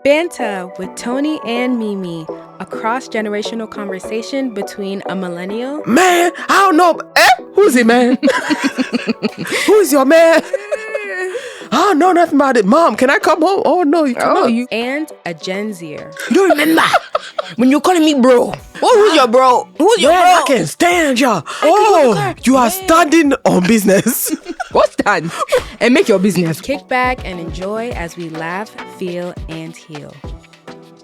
Banta with Toni and Mimi, a cross-generational conversation between a millennial. Man, I don't know. Who's he, man? Who's your man? I don't know nothing about it. Mom, can I come home? Oh, no, you cannot. And a Gen Zer. You remember when you're calling me bro? Who's your bro? Who's your bro? I can't stand ya. Oh, you are standing on business. What's done? And make your business. Kick back and enjoy as we laugh, feel, and heal.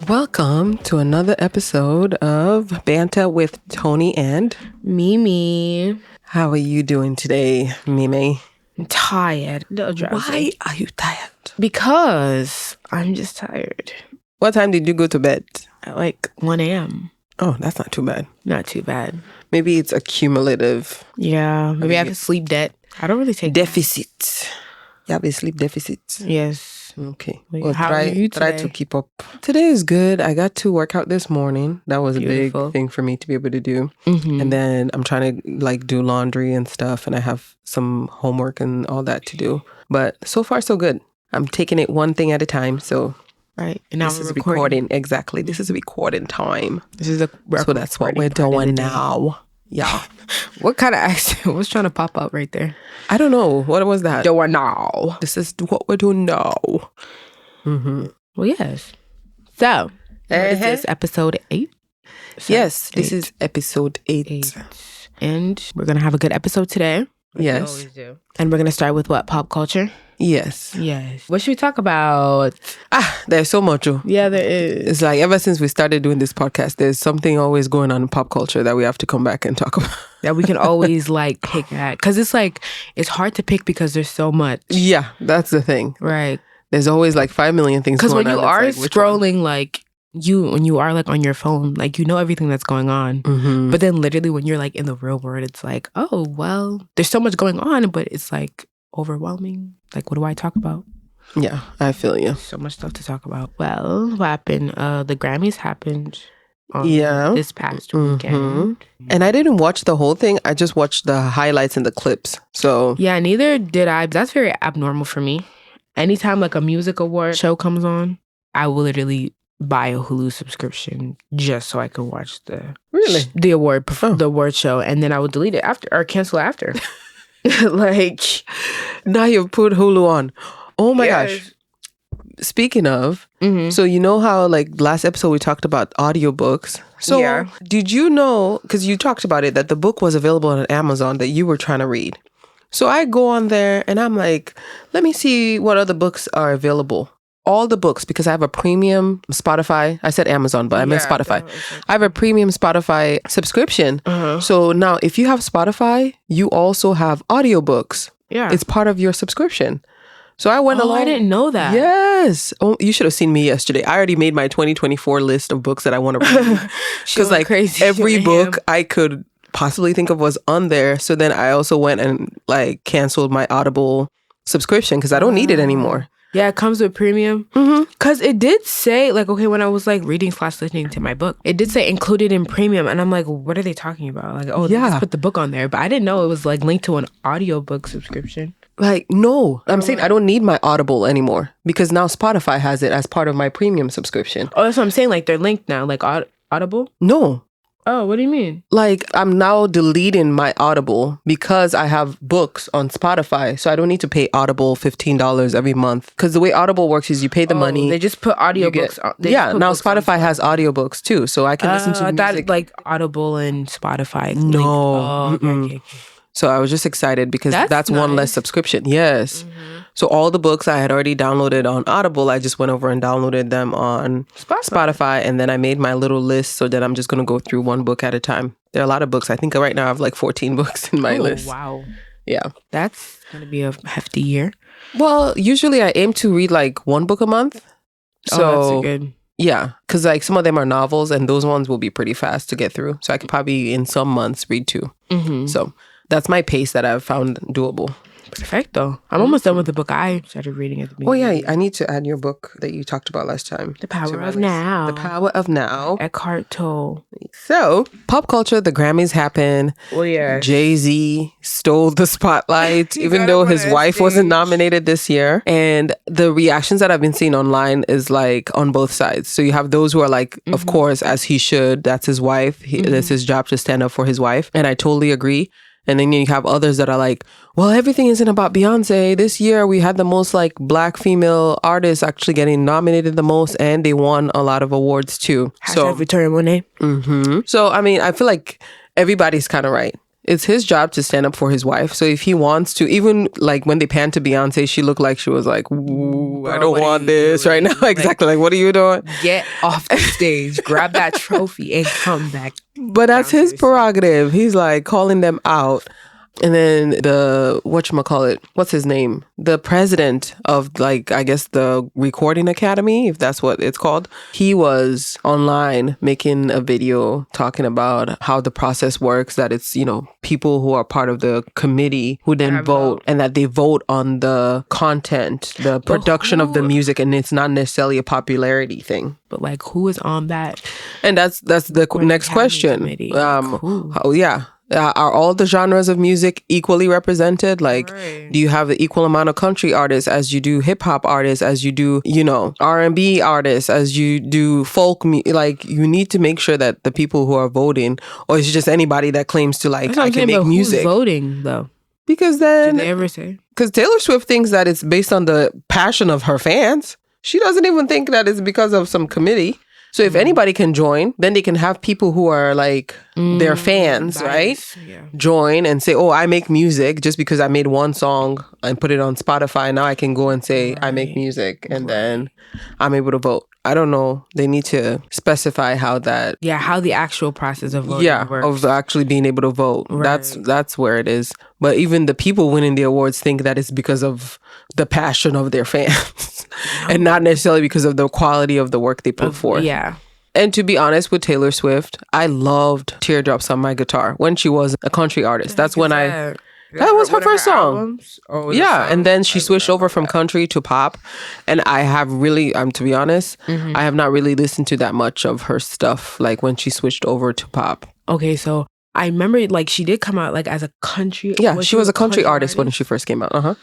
Welcome to another episode of Banta with Toni and Mimi. How are you doing today, Mimi? I'm tired. Why are you tired? Because I'm just tired. What time did you go to bed? At like 1 a.m. Oh, that's not too bad. Not too bad. Maybe it's accumulative. Yeah, maybe I have a sleep debt. I don't really take deficit. You have a sleep deficit. Yes. Okay. Well, how are you try today? to keep up. Today is good. I got to work out this morning. That was Beautiful. a big thing for me to be able to do. Mm-hmm. And then I'm trying to do laundry and stuff, and I have some homework and all that to do. But so far so good. I'm taking it one thing at a time. So Right. And now this we're is recording. Exactly. This is a recording time. This is a So that's what we're doing now. Yeah. What kind of accent was trying to pop up right there? I don't know. What was that? Doing now. This is what we're doing now. Mm-hmm. Well, yes. So, what is this, episode 8? Yes, this is episode 8. And we're going to have a good episode today. Yes. And we're going to start with what? Pop culture? Yes. Yes. What should we talk about? There's so much. Yeah, there is. It's like ever since we started doing this podcast, there's something always going on in pop culture that we have to come back and talk about. That we can always pick at. Because it's hard to pick because there's so much. Yeah, that's the thing. Right. There's always 5 million things going on. Because when you are scrolling, when you are on your phone, you know everything that's going on. Mm-hmm. But then literally when you're in the real world, it's oh, well, there's so much going on, but it's overwhelming. What do I talk about? Yeah, I feel you. So much stuff to talk about. Well, what happened? The Grammys happened on this past weekend. And I didn't watch the whole thing. I just watched the highlights and the clips. So yeah, neither did I. But that's very abnormal for me. Anytime a music award show comes on, I will literally buy a Hulu subscription just so I can watch the award show, and then I will delete it after or cancel after. Now you've put Hulu on. Oh my gosh. Speaking of, so you know how last episode we talked about audiobooks. So did you know, because you talked about it, that the book was available on Amazon that you were trying to read. So I go on there and I'm let me see what other books are available. All the books, because I have a premium Spotify. I said Amazon, but I meant Spotify. I have a premium Spotify subscription. So now if you have Spotify, you also have audiobooks. Yeah. It's part of your subscription. So I went along. I didn't know that. Yes. Oh, you should have seen me yesterday. I already made my 2024 list of books that I want to read. Because every book I could possibly think of was on there. So then I also went and canceled my Audible subscription because I don't need it anymore. Yeah, it comes with premium. Because it did say, when I was reading / listening to my book, it did say included in premium. And I'm what are they talking about? They just put the book on there. But I didn't know it was linked to an audiobook subscription. No. I'm saying I don't need my Audible anymore because now Spotify has it as part of my premium subscription. Oh, that's what I'm saying. They're linked now. Audible? No. Oh, what do you mean? I'm now deleting my Audible because I have books on Spotify. So I don't need to pay Audible $15 every month. Because the way Audible works is you pay the money. They just put audiobooks on. Now Spotify has audiobooks too. So I can listen to music. I thought Audible and Spotify. No. Okay. So I was just excited because that's nice. one less subscription. Yes. So all the books I had already downloaded on Audible, I just went over and downloaded them on Spotify. And then I made my little list so that I'm just going to go through one book at a time. There are a lot of books. I think right now I have 14 books in my list. Wow. Yeah. That's going to be a hefty year. Well, usually I aim to read one book a month. So that's good. Yeah. Because some of them are novels and those ones will be pretty fast to get through. So I could probably in some months read 2. So that's my pace that I've found doable. Perfecto. I'm almost done with the book I started reading at the beginning. Oh, yeah. I need to add your book that you talked about last time. The Power of Now. The Power of Now. Eckhart Tolle. So, pop culture, the Grammys happen. Well, yeah. Jay-Z stole the spotlight, even though his wife wasn't nominated this year. And the reactions that I've been seeing online is like on both sides. So you have those who are like, of course, as he should. That's his wife. It's his job to stand up for his wife. And I totally agree. And then you have others that are like, well, everything isn't about Beyonce. This year we had the most like black female artists actually getting nominated the most, and they won a lot of awards too. So Victoria Monet. So I mean, I feel like everybody's kind of right. It's his job to stand up for his wife. So if he wants to, even like when they panned to Beyonce, she looked like she was like, ooh, I don't want this right now. Exactly. Like, what are you doing? Get off the stage, grab that trophy and come back. But that's his prerogative. He's like calling them out. And then what's his name? The president of like, I guess the Recording Academy, if that's what it's called. He was online making a video talking about how the process works, that it's, people who are part of the committee who then vote, and that they vote on the content, the production of the music, and it's not necessarily a popularity thing. But like, who is on that? And that's the next question. Are all the genres of music equally represented? Like, do you have the equal amount of country artists as you do hip hop artists, as you do, R&B artists, as you do folk? Like, you need to make sure that the people who are voting, or is it just anybody that claims to like, I can make music? Who's voting though? Because then, did they ever say? Because Taylor Swift thinks that it's based on the passion of her fans. She doesn't even think that it's because of some committee. So if anybody can join, then they can have people who are like their fans, right? Yeah. Join and say, oh, I make music just because I made one song and put it on Spotify. Now I can go and say I make music, and then I'm able to vote. I don't know. They need to specify how that... Yeah, how the actual process of voting works. Of actually being able to vote. Right. That's where it is. But even the people winning the awards think that it's because of the passion of their fans and not necessarily because of the quality of the work they put forth. Yeah. And to be honest with Taylor Swift, I loved Teardrops on My Guitar when she was a country artist. That's when that was her first song. And then she switched over from country to pop. And I have really, to be honest, I have not really listened to that much of her stuff, like when she switched over to pop. Okay, so I remember like she did come out like as a country. Yeah, she was a country artist when she first came out.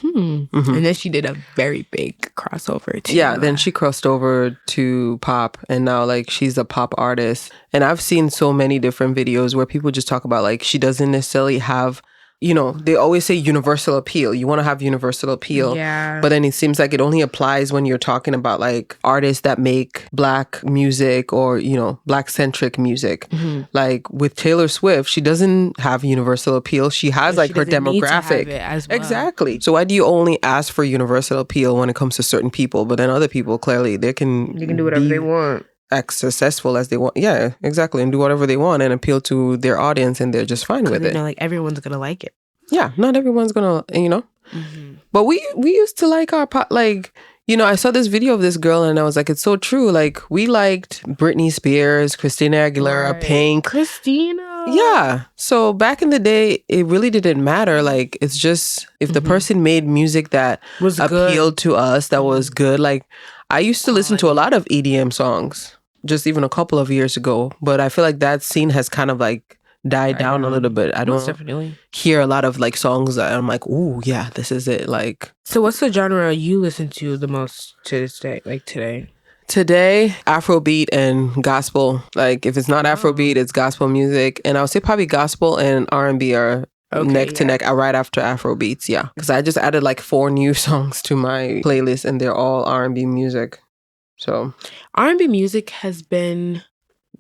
And then she did a very big crossover too. Yeah, then she crossed over to pop, and now like she's a pop artist. And I've seen so many different videos where people just talk about like she doesn't necessarily have, they always say universal appeal. You want to have universal appeal. Yeah. But then it seems like it only applies when you're talking about like artists that make black music or, black centric music. Like with Taylor Swift, she doesn't have universal appeal. She has like her demographic. Need to have it as well. Exactly. So why do you only ask for universal appeal when it comes to certain people? But then other people, clearly, they can do whatever they want. As successful as they want. Yeah, exactly. And do whatever they want and appeal to their audience, and they're just fine with it. Like everyone's going to like it. Yeah, not everyone's going to, But we used to like our pop, like, I saw this video of this girl and I was like, it's so true. Like, we liked Britney Spears, Christina Aguilera, Pink. Christina. Yeah. So back in the day, it really didn't matter. Like, it's just, if the person made music that was appealed to us, that was good. Like, I used to listen to a lot of EDM songs, just even a couple of years ago. But I feel like that scene has kind of like died down a little bit. I don't hear a lot of like songs that I'm like, ooh, yeah, this is it. Like, so what's the genre you listen to the most to this day, like today? Today, Afrobeat and gospel. Like, if it's not Afrobeat, it's gospel music. And I would say probably gospel and R&B are neck to neck right after Afrobeats. Yeah. Because I just added like 4 new songs to my playlist and they're all R&B music. So R&B music has been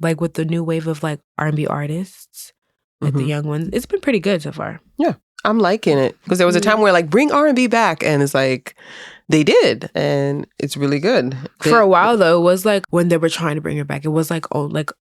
like with the new wave of like R&B artists, like the young ones, it's been pretty good so far. Yeah. I'm liking it. Because there was a time where like, bring R&B back. And it's like, they did. And it's really good. For a while though, it was like when they were trying to bring it back, it was like,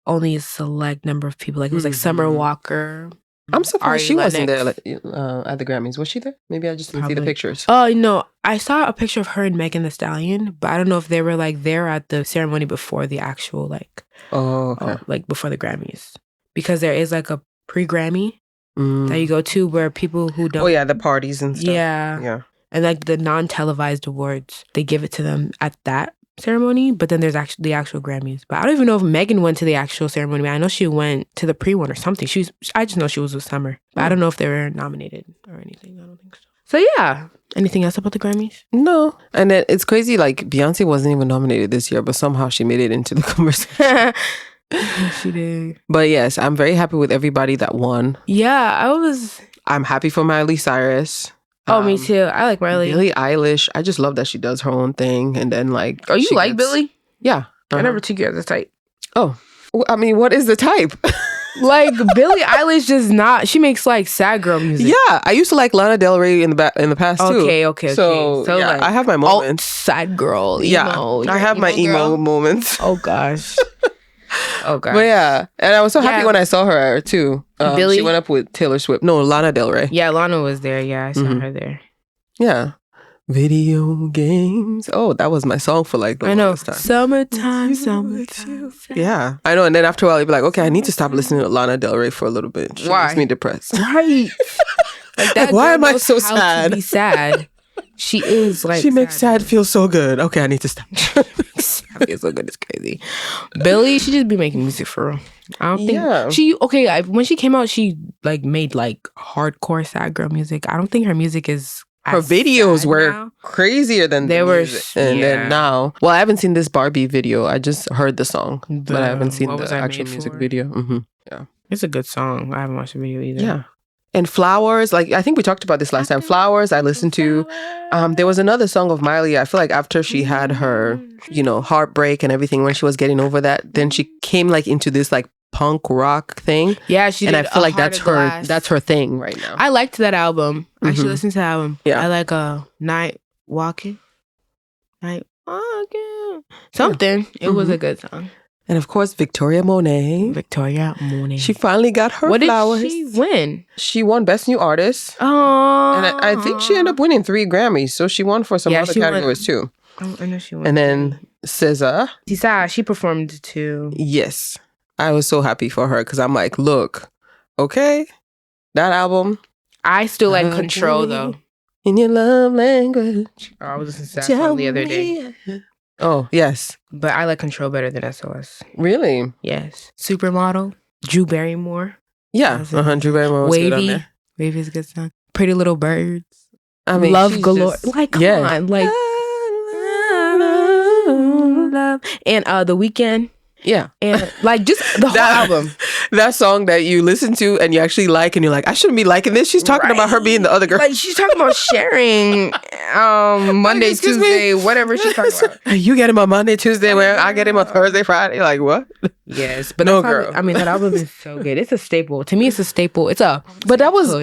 only a select number of people. Like it was like Summer Walker. I'm surprised she wasn't there at the Grammys. Was she there? Maybe I just didn't see the pictures. Oh, no. I saw a picture of her and Megan Thee Stallion, but I don't know if they were like there at the ceremony before the actual like, like before the Grammys. Because there is like a pre-Grammy that you go to where people who don't... Oh, yeah, the parties and stuff. Yeah. And like the non-televised awards, they give it to them at that ceremony, but then there's actually the actual Grammys. But I don't even know if Megan went to the actual ceremony. I know she went to the pre-one or something. I just know she was with Summer. But I don't know if they were nominated or anything. I don't think so. So yeah. Anything else about the Grammys? No. And then it's crazy, like Beyonce wasn't even nominated this year, but somehow she made it into the conversation. She did. But yes, I'm very happy with everybody that won. Yeah, I'm happy for Miley Cyrus. Oh, me too. I like Miley. Billie Eilish. I just love that she does her own thing. And then like... Oh, you like Billie? Yeah. I never took you as a type. Oh. I mean, what is the type? Like Billie Eilish does not... She makes like sad girl music. Yeah. I used to like Lana Del Rey in the past too. Okay. So yeah, like, I have my moments. Sad girl. Emo, I have my emo moments. Oh gosh. But yeah, and I was so happy when I saw her too. Billie? She went up with Taylor Swift. No, Lana Del Rey. Yeah, Lana was there. Yeah, I saw her there. Yeah. Video games. Oh, that was my song for like the longest time. Summertime. Yeah, I know. And then after a while, you'd be like, okay, I need to stop listening to Lana Del Rey for a little bit. She makes me depressed. Right. Like that. Why am I so sad? To be sad. She is like... She makes sad feel so good. Okay, I need to stop. Sad feel so good. It's crazy. Billie, she just be making music for real. I don't think... She... Okay, when she came out, she like made like hardcore sad girl music. I don't think her music is... Her videos were crazier than they were. And then now... Well, I haven't seen this Barbie video. I just heard the song. But I haven't seen the actual music video. Mm-hmm. Yeah. It's a good song. I haven't watched the video either. Yeah. And Flowers, like I think we talked about this last time. Flowers, I listened to. There was another song of Miley. I feel like after she had her, heartbreak and everything, when she was getting over that, then she came like into this like punk rock thing. Yeah, she did. And I feel like that's her thing right now. I liked that album. I actually listened to that album. Yeah, I like Night Walking. Something. It was a good song. And of course, Victoria Monet. She finally got her flowers. What did she win? She won Best New Artist. Oh. And I think she ended up winning 3 Grammys. So she won for some other categories too. I know she won. And then SZA. She performed too. Yes. I was so happy for her because I'm like, look, okay, that album. I still like Control though. In your love language. Oh, I was listening to that song the other day. Oh, yes. But I like Control better than SOS. Really? Yes. Supermodel. Drew Barrymore. Yeah. Drew Barrymore was good on there. Wavy is a good song. Pretty Little Birds. I mean, Love Galore. Like, come on. Like, love. And The Weeknd. Yeah. And like just the whole album. That song that you listen to and you actually like and you're like, I shouldn't be liking this. She's talking about her being the other girl. Like she's talking about sharing Monday, like, Tuesday, whatever she's talking about. You get him on Monday, Tuesday, where I get him on Thursday, Friday. Like what? Yes. But no girl. I mean that album is so good. It's a staple. To me it's a staple. But that was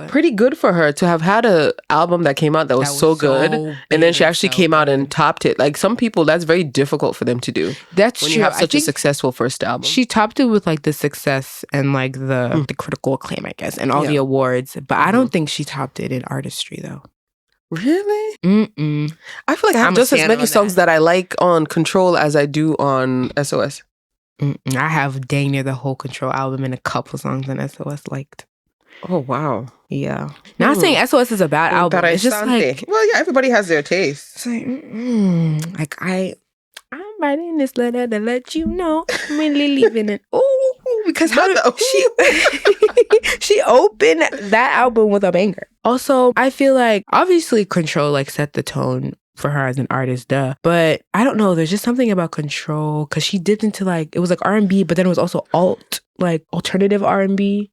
pretty good for her to have had an album that came out that was so good. And then she actually came out and topped it. Like some people, that's very difficult for them to do. That's when true. You have such a successful first album. She topped it with like the success and like the critical acclaim, I guess, and all the awards. But I don't think she topped it in artistry though. Really? Mm-mm. I feel like I have just as many songs that I like on Control as I do on SOS. Mm-mm. I have dang near the whole Control album and a couple songs on SOS liked. Oh wow. Yeah. Not saying SOS is a bad album. It's just like, well, yeah, everybody has their taste. It's like, I'm writing this letter to let you know I'm really leaving it. Oh, because she opened that album with a banger. Also, I feel like obviously Control like set the tone for her as an artist, but I don't know. There's just something about Control because she dipped into like it was like R&B, but then it was also alternative R&B.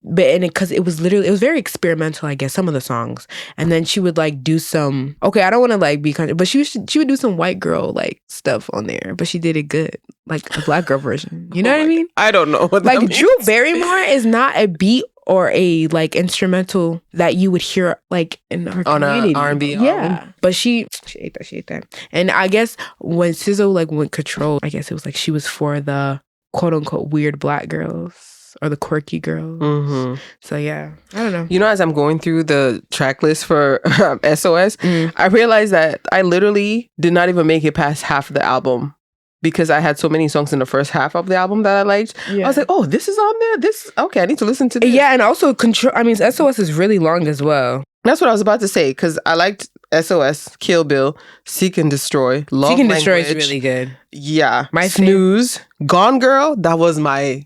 But because it was very experimental, I guess, some of the songs. And then she would like do some, I don't want to like be country, but she would do some white girl like stuff on there, but she did it good, like a black girl version. You know what I mean? I don't know what like that means. Drew Barrymore is not a beat or a like instrumental that you would hear like in her community. On a R&B album. But she ate that. And I guess when SZA like went Control, I guess it was like she was for the quote unquote weird black girls or the quirky girls. So yeah, I don't know. You know, as I'm going through the track list for SOS, I realized that I literally did not even make it past half of the album because I had so many songs in the first half of the album that I liked. Yeah. I was like, oh, this is on there? Okay, I need to listen to this. Yeah, and also SOS is really long as well. That's what I was about to say, because I liked SOS, Kill Bill, Seek and Destroy, Love Seek and Language. Destroy is really good. Yeah. Snooze. Gone Girl, that was my...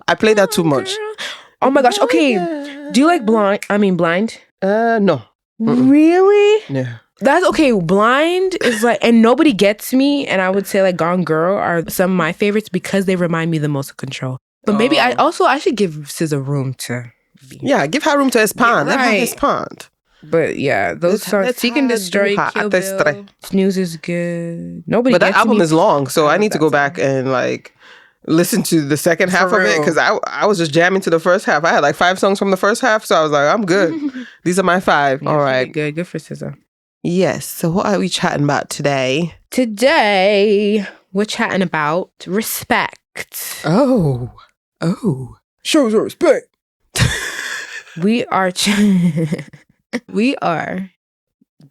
I played that too much. Girl. Oh my gosh, okay. Do you like Blind? No. Mm-mm. Really? Yeah. That's okay. Blind is like, and Nobody Gets Me, and I would say like Gone Girl are some of my favorites because they remind me the most of Control. But maybe I should give SZA room to be. Yeah, give her room to expand. Yeah, Let her expand. But yeah, those songs, Seek and Destroy, Kill Bill, Snooze is good. Nobody But that Gets album Me. is long, so I need to go back and like listen to the second half of it, because I was just jamming to the first half. I had like 5 songs from the first half, so I was like, I'm good. These are my 5. Yeah, all right. Good for SZA. Yes. So what are we chatting about today? Today, we're chatting about respect. Oh. Show some respect. We are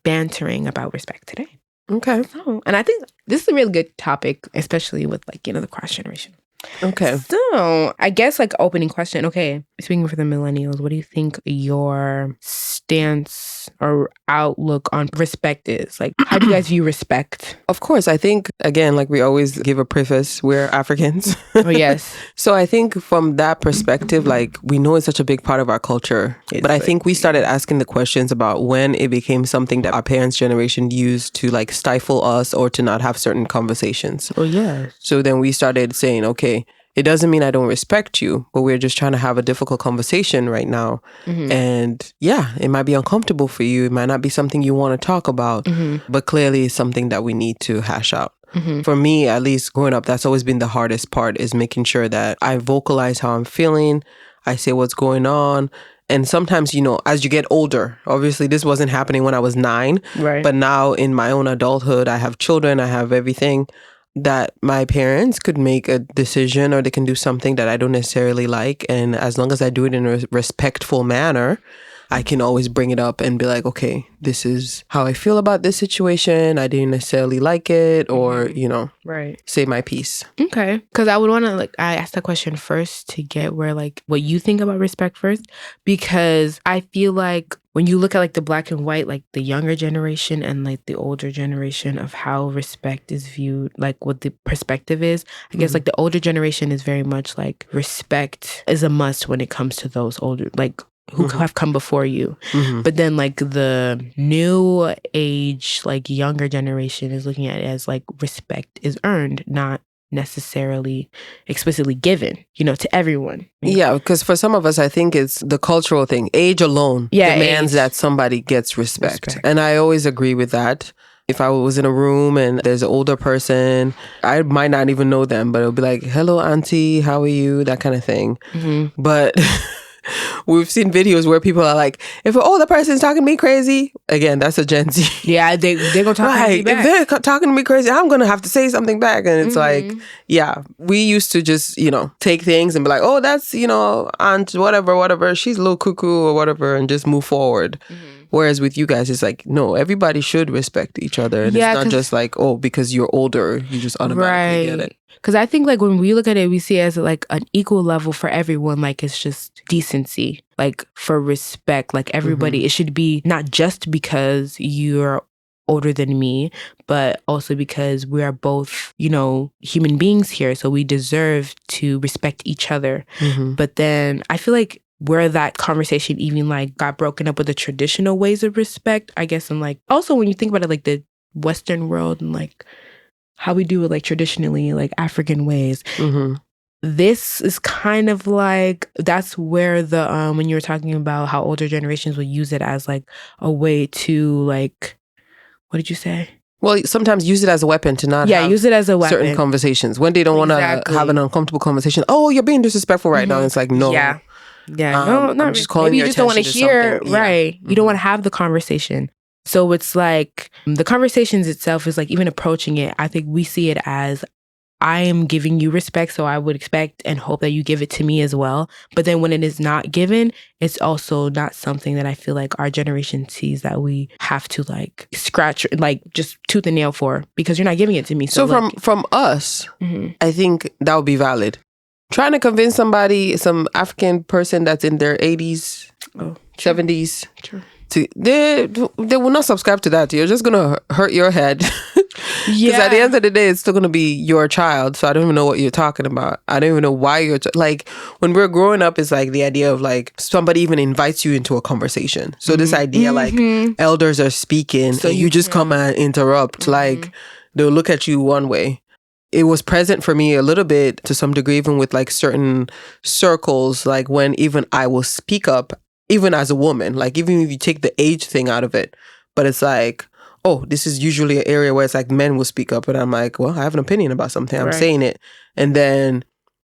bantering about respect today. Okay. So, and I think this is a really good topic, especially with like, the cross generation. Okay. So I guess like opening question. Okay. Speaking for the millennials, what do you think your stance or outlook on respect is? Like, how do you guys view respect? Of course, I think, again, like we always give a preface, we're Africans. Oh, yes. So I think from that perspective, like we know it's such a big part of our culture. But I think we started asking the questions about when it became something that our parents' generation used to like stifle us or to not have certain conversations. Oh, yeah. So then we started saying, okay, it doesn't mean I don't respect you, but we're just trying to have a difficult conversation right now. Mm-hmm. And yeah, it might be uncomfortable for you. It might not be something you want to talk about, but clearly it's something that we need to hash out. Mm-hmm. For me, at least growing up, that's always been the hardest part, is making sure that I vocalize how I'm feeling. I say what's going on. And sometimes, as you get older, obviously this wasn't happening when I was 9, right? But now in my own adulthood, I have children, I have everything, that my parents could make a decision or they can do something that I don't necessarily like. And as long as I do it in a respectful manner, I can always bring it up and be like, okay, this is how I feel about this situation. I didn't necessarily like it, or, right, say my piece. Okay. Because I would want to, I asked that question first to get where, what you think about respect first. Because I feel like when you look at, the black and white, the younger generation and, the older generation of how respect is viewed, what the perspective is, I guess, the older generation is very much, respect is a must when it comes to those older, who have come before you. Mm-hmm. But then the new age, younger generation is looking at it as respect is earned, not necessarily explicitly given, to everyone. Yeah, because for some of us, I think it's the cultural thing. Age alone demands that somebody gets respect. And I always agree with that. If I was in a room and there's an older person, I might not even know them, but it'll be like, hello, auntie, how are you? That kind of thing. Mm-hmm. But we've seen videos where people are like, if an older person's talking to me crazy, again, that's a Gen Z. Yeah, they're going to talk to me back. If they're talking to me crazy, I'm going to have to say something back. And it's we used to just, take things and be like, oh, that's, aunt, whatever. She's a little cuckoo or whatever, and just move forward. Mm-hmm. Whereas with you guys, it's no, everybody should respect each other. And it's not just because you're older, you just automatically get it. Because I think when we look at it, we see it as an equal level for everyone. It's just decency, for respect. Everybody, it should be not just because you're older than me, but also because we are both, human beings here. So we deserve to respect each other. Mm-hmm. But then I feel where that conversation even got broken up with the traditional ways of respect, I guess, and also when you think about it, the Western world and how we do it traditionally, African ways. Mm-hmm. This is kind of that's where the when you were talking about how older generations will use it as a way to what did you say? Well, sometimes use it as a weapon to not use it as a weapon. Certain conversations when they don't want to have an uncomfortable conversation. Oh, you're being disrespectful right now. And it's no. Yeah. Yeah, no, not I'm just calling maybe your you just don't want to hear, right? Mm-hmm. You don't want to have the conversation. So it's the conversations itself is even approaching it. I think we see it as I am giving you respect, so I would expect and hope that you give it to me as well. But then when it is not given, it's also not something that I feel like our generation sees that we have to like scratch, like just tooth and nail for, because you're not giving it to me. So from us, I think that would be valid. Trying to convince somebody, some African person that's in their 80s, 70s, they will not subscribe to that. You're just going to hurt your head. Because at the end of the day, it's still going to be your child. So I don't even know what you're talking about. I don't even know why you're... like, when we're growing up, it's like the idea of like somebody even invites you into a conversation. So this idea like elders are speaking, so you just come and interrupt. Like, they'll look at you one way. It was present for me a little bit to some degree, even with like certain circles, like when even I will speak up, even as a woman, like even if you take the age thing out of it, but it's like, oh, this is usually an area where it's like men will speak up, and I'm like, well, I have an opinion about something. I'm saying it. And then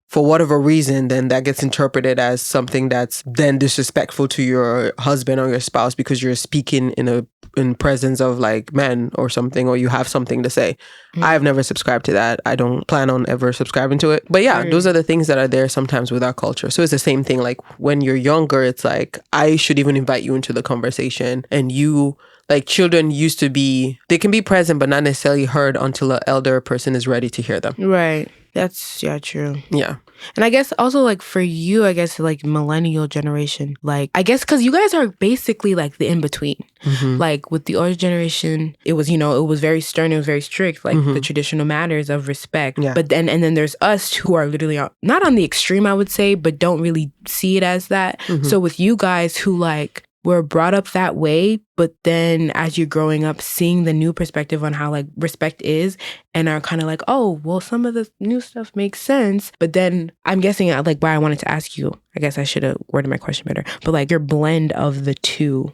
for whatever reason, then that gets interpreted as something that's then disrespectful to your husband or your spouse because you're speaking in presence of like men or something, or you have something to say. I've never subscribed to that. I don't plan on ever subscribing to it. But yeah, those are the things that are there sometimes with our culture. So it's the same thing. Like when you're younger, it's like, I should even invite you into the conversation, and you... like children used to be, they can be present but not necessarily heard until an elder person is ready to hear them. Right. That's true. Yeah. And I guess also like for you, I guess like millennial generation, like I guess because you guys are basically like the in-between. Like with the older generation, it was, it was very stern, it was very strict, like the traditional manners of respect. Yeah. But then, and then there's us who are literally not on the extreme, I would say, but don't really see it as that. So with you guys who like were brought up that way, but then as you're growing up, seeing the new perspective on how like respect is, and are kind of like, oh, well, some of the new stuff makes sense. But then I'm guessing like why I wanted to ask you, I guess I should have worded my question better, but like your blend of the two.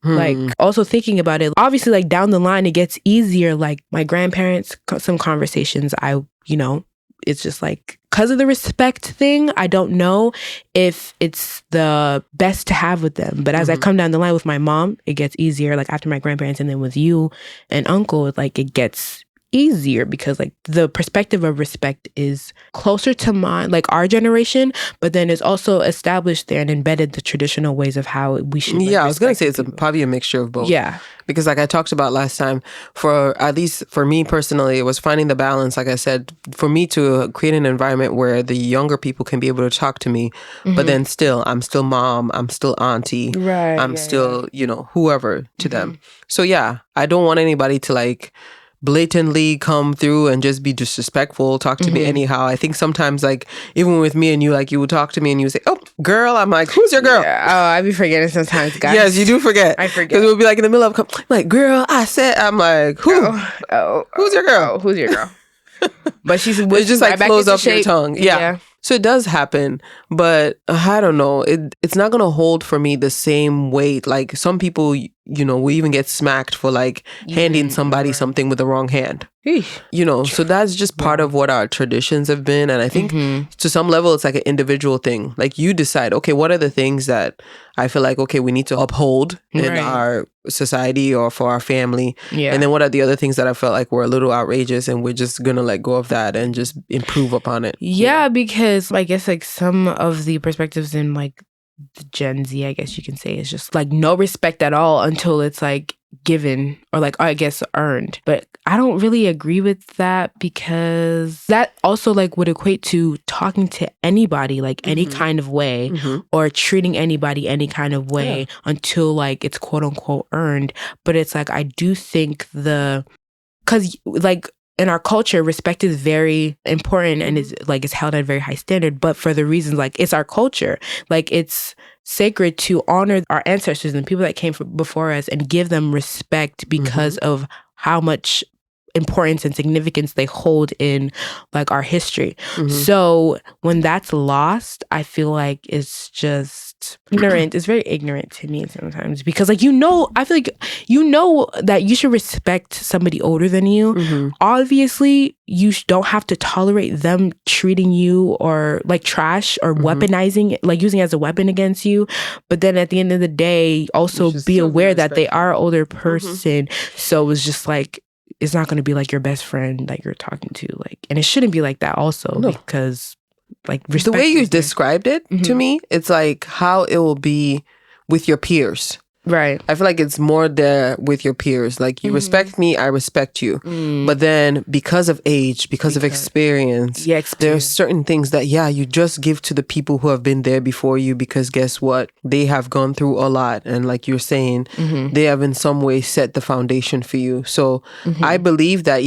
Like also thinking about it, obviously like down the line, it gets easier. Like my grandparents, some conversations it's just like, because of the respect thing, I don't know if it's the best to have with them. But as I come down the line with my mom, it gets easier. Like after my grandparents, and then with you and uncle, like it gets easier because like the perspective of respect is closer to mine, like our generation, but then it's also established there and embedded the traditional ways of how we should. Like, I was going to say it's probably a mixture of both. Yeah. Because like I talked about last time, for at least for me personally, it was finding the balance, like I said, for me to create an environment where the younger people can be able to talk to me, but then still, I'm still mom, I'm still auntie, I'm still, whoever to them. So yeah, I don't want anybody to like blatantly come through and just be disrespectful, talk to me anyhow. I think sometimes like even with me and you, like you would talk to me and you would say, oh, girl. I'm like, who's your girl? Yeah. Oh, I be forgetting sometimes, guys. Yes, you do forget. I forget. Because we'll be like in the middle of, like, girl, I said, I'm like, who? Who's your girl? Who's your girl? But she's it's just like flows off your tongue. Yeah. So it does happen, but I don't know. It's not going to hold for me the same weight. Like some people, we even get smacked for like handing somebody something with the wrong hand. So that's just part of what our traditions have been. And I think to some level, it's like an individual thing. Like you decide, okay, what are the things that I feel like, okay, we need to uphold in our society or for our family. Yeah. And then what are the other things that I felt like were a little outrageous and we're just going to let go of that and just improve upon it. Yeah, because I guess like some of the perspectives in like the Gen Z, I guess you can say, is just like no respect at all until it's like given or like I guess earned. But I don't really agree with that because that also like would equate to talking to anybody like any kind of way or treating anybody any kind of way until like it's quote unquote earned. But it's like I do think because like in our culture, respect is very important and is like it's held at a very high standard, but for the reasons like it's our culture, like it's sacred to honor our ancestors and people that came before us and give them respect because of how much importance and significance they hold in like our history. So when that's lost, I feel like it's just ignorant. It's very ignorant to me sometimes because like, I feel like that you should respect somebody older than you. Obviously, you don't have to tolerate them treating you or like trash or weaponizing it, like using it as a weapon against you. But then at the end of the day, also be aware that they are an older person. So it's just like, it's not going to be like your best friend that you're talking to. Like, and it shouldn't be like that also because like the way you described it to me, it's like how it will be with your peers. Right. I feel like it's more there with your peers. Like, you respect me, I respect you. But then because of age, because of experience, there are certain things that, you just give to the people who have been there before you, because guess what? They have gone through a lot. And like you're saying, they have in some way set the foundation for you. So I believe that,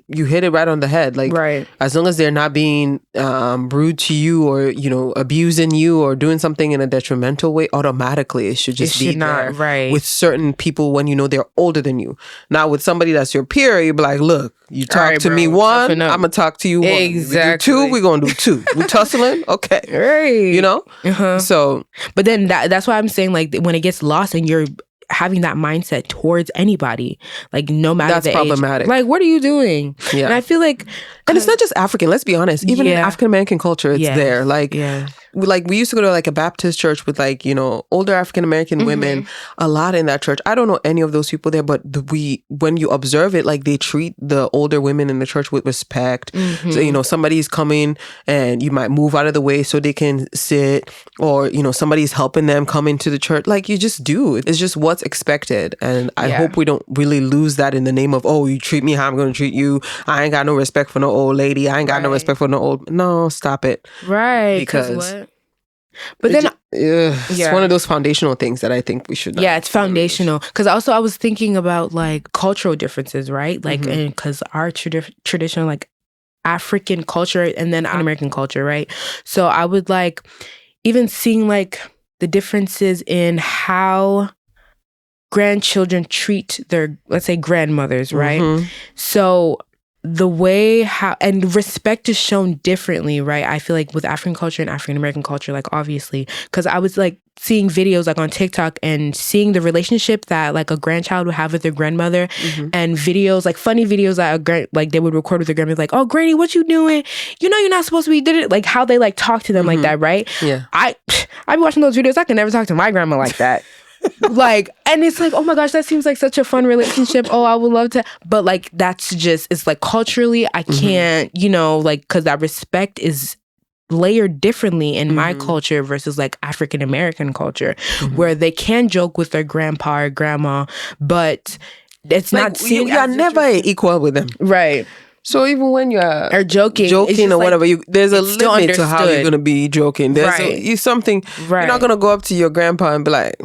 you hit it right on the head. Like, as long as they're not being rude to you or, abusing you or doing something in a detrimental way, automatically it should just be there with certain people when they're older than you. Not with somebody that's your peer, you'd be like, look, you talk to me one, I'm going to talk to you one. Exactly. We do two, we're going to do two. We tussling? Okay. Right. So. But then that's why I'm saying, like, when it gets lost and you're having that mindset towards anybody, like, no matter that's the problematic age. Like, what are you doing? And I feel like, and it's not just African, let's be honest, even in African American culture, it's there. Like, we used to go to like a Baptist church with like, older African American women, a lot in that church. I don't know any of those people there, but when you observe it, like, they treat the older women in the church with respect. So, somebody's coming and you might move out of the way so they can sit, or, somebody's helping them come into the church. Like, you just do. It's just what's expected. And I hope we don't really lose that in the name of, oh, you treat me how I'm going to treat you. I ain't got no respect for no old lady. I ain't got no respect for no old. No, stop it. Right. Because what? But then it's one of those foundational things that I think we should not. Yeah, it's foundational. Because also I was thinking about like cultural differences, right? Like, and because our traditional like African culture and then American culture, right? So I would like even seeing like the differences in how grandchildren treat their, let's say, grandmothers, right? So the way and respect is shown differently, right? I feel like with African culture and African American culture, like, obviously, because I was like seeing videos like on TikTok and seeing the relationship that like a grandchild would have with their grandmother, and videos, like funny videos that like they would record with their grandmother, like, oh, granny, what you doing? You're not supposed to be, did it, like how they like talk to them like that, right? I be watching those videos. I can never talk to my grandma like that. Like, and it's like, oh my gosh, that seems like such a fun relationship. Oh, I would love to, but like, that's just, it's like culturally I can't, like, because that respect is layered differently in my culture versus like African American culture, where they can joke with their grandpa or grandma, but it's like, not seen. You are never equal with them, right? So even when you're joking or whatever, there's a limit to how you're gonna be joking. There's something. You're not gonna go up to your grandpa and be like,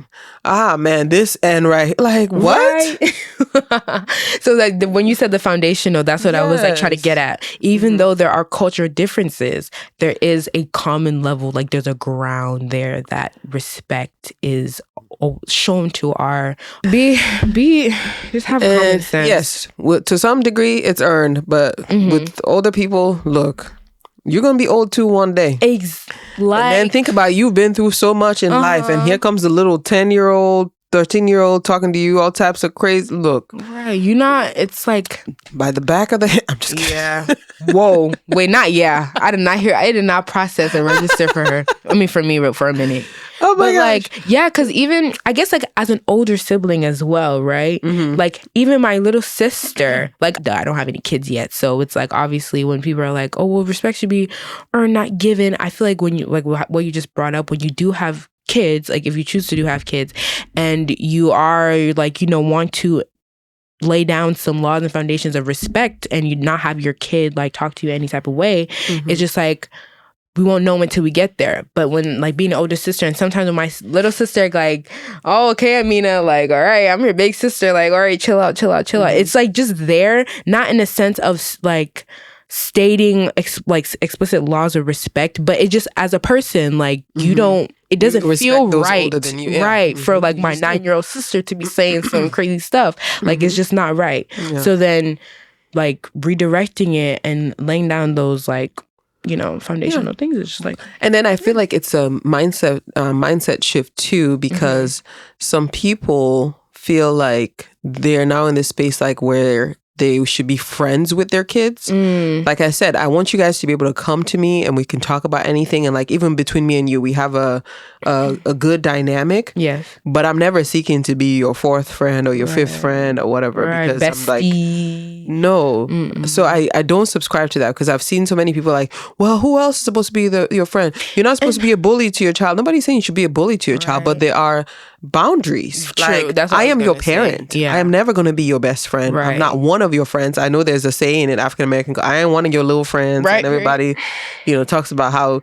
man, this and right, like, what? Right. So like when you said the foundational, that's what I was like trying to get at. Even though there are cultural differences, there is a common level. Like, there's a ground there that respect is shown to our be just have common sense. Yes, to some degree it's earned, but with older people, look, you're gonna be old too one day. And then think about, you've been through so much in life, and here comes the little 10-year-old, 13-year-old talking to you all types of crazy. Look, right? It's like by the back of the head. I'm just kidding. Yeah. Whoa. Wait, not I did not hear. I did not process and register for her. I mean, for me, for a minute. Oh my gosh. Like, yeah, because even I guess like as an older sibling as well, right? Like, even my little sister, like, I don't have any kids yet, so it's like, obviously when people are like, oh, well, respect should be earned, not given. I feel like when you, like what you just brought up, when you do have kids, like if you choose to have kids and you are like, want to lay down some laws and foundations of respect, and you not have your kid like talk to you any type of way, it's just like, we won't know until we get there. But when like being an older sister, and sometimes when my little sister like, oh, okay, Amina, like, all right, I'm your big sister, like, all right, chill out. It's like just there, not in a sense of like stating explicit laws of respect, but it just, as a person, like, you don't, it doesn't feel right, right, for like my 9-year-old sister to be saying some crazy stuff. Like, it's just not right. So then like redirecting it and laying down those like, foundational things, it's just like, and then I feel like it's a mindset shift too, because some people feel like they're now in this space like where they should be friends with their kids. Like I said, I want you guys to be able to come to me and we can talk about anything. And like even between me and you, we have a good dynamic. Yes. But I'm never seeking to be your fourth friend or your fifth friend or whatever. Because Bestie. I'm like, no. So I don't subscribe to that because I've seen so many people like, well, who else is supposed to be your friend? You're not supposed to be a bully to your child. Nobody's saying you should be a bully to your child, but there are boundaries. True. Like, That's what I am your say. parent. Yeah. I am never going to be your best friend. I'm not one of your friends. I know there's a saying in African American, I am one of your little friends. And everybody, talks about how,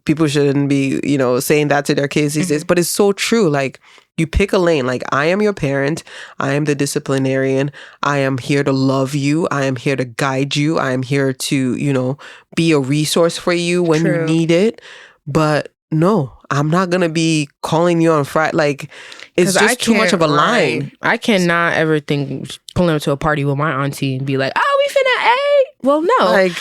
people shouldn't be, saying that to their kids these days. But it's so true. Like, you pick a lane. Like, I am your parent. I am the disciplinarian. I am here to love you. I am here to guide you. I am here to, be a resource for you when you need it. But no, I'm not going to be calling you on Friday. Like, it's just too much of a line. I cannot ever think pulling up to a party with my auntie and be like, oh, we finna A. Well, no. Like,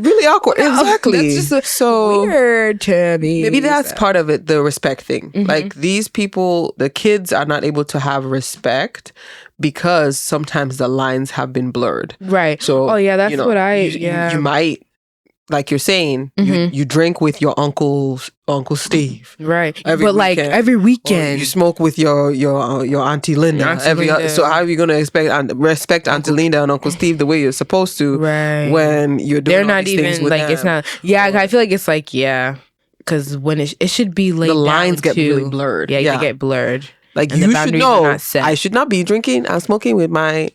really awkward. No, exactly. That's just so weird to me. Maybe that's part of it, the respect thing. Like, these people, the kids are not able to have respect because sometimes the lines have been blurred. Right. So, that's what you might, like you're saying, you drink with your Uncle Steve, right? Every weekend. Every weekend, you smoke with your Auntie Linda. So how are you gonna respect Auntie Linda and Uncle Steve the way you're supposed to? Right. When you're doing they're not even like them. It's not. Yeah, I feel like it's like because when it should be laid the lines down get really blurred. Yeah, they get blurred. Like and you should know, I should not be drinking and smoking with my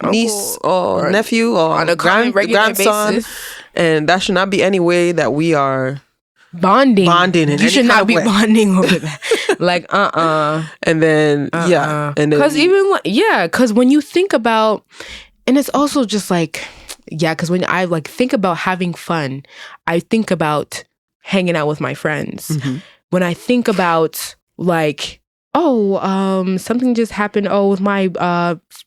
niece or nephew or on a grandson. Basis. And that should not be any way that we are bonding. You should not be bonding over that. Like, And then, and then. Because because when you think about, and it's also just like, because when I like think about having fun, I think about hanging out with my friends. When I think about like, something just happened. With my,